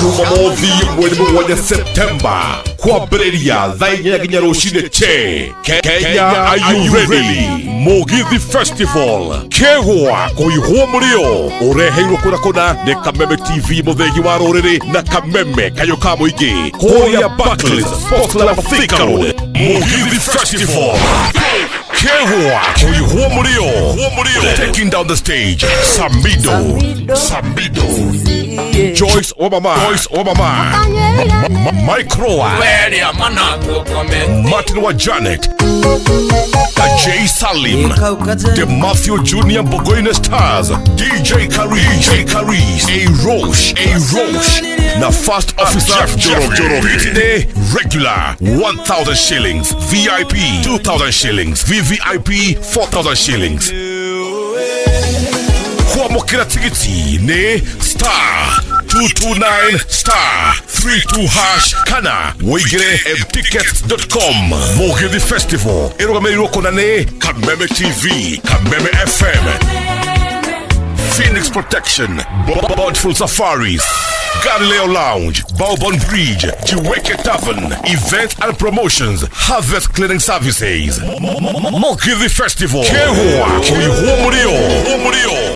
Jumamosi mwezi wa Septemba kwambĩrĩria thaa 4 nginya rũcinĩ Kenya, are you ready? Mugithi Festival kegwa kũihwo mũrĩo ũreheirwo kũna nĩ Kameme TV mũthegi wa rũrĩrĩ na Kameme kayũ ka mũingĩ kũrĩa Barclays Sports Club Thika Road. Mugithi Festival kegwa kũihwo mũrĩo, taking down the stage Samido Joyce Obama Mike Roa Martin wa Janet Jay Salim The Matthew Junior Bogoina Stars DJ Caris A-Roche na First Officer Joro regular 1,000 shillings VIP 2,000 shillings VVIP 4,000 shillings kuamukira tigiti ni *229 *32# kana wigire mtickets.com. Mugithi Festival irugamirwo kuna ni Kameme TV, Kameme FM, Phoenix Protection, Bountiful Safaris, Galileo Lounge, Baobon Bridge, Chiweke Tavern, Events and Promotions, Harvest Cleaning Services. Mugithi Festival kehua kuihwo mũrĩo.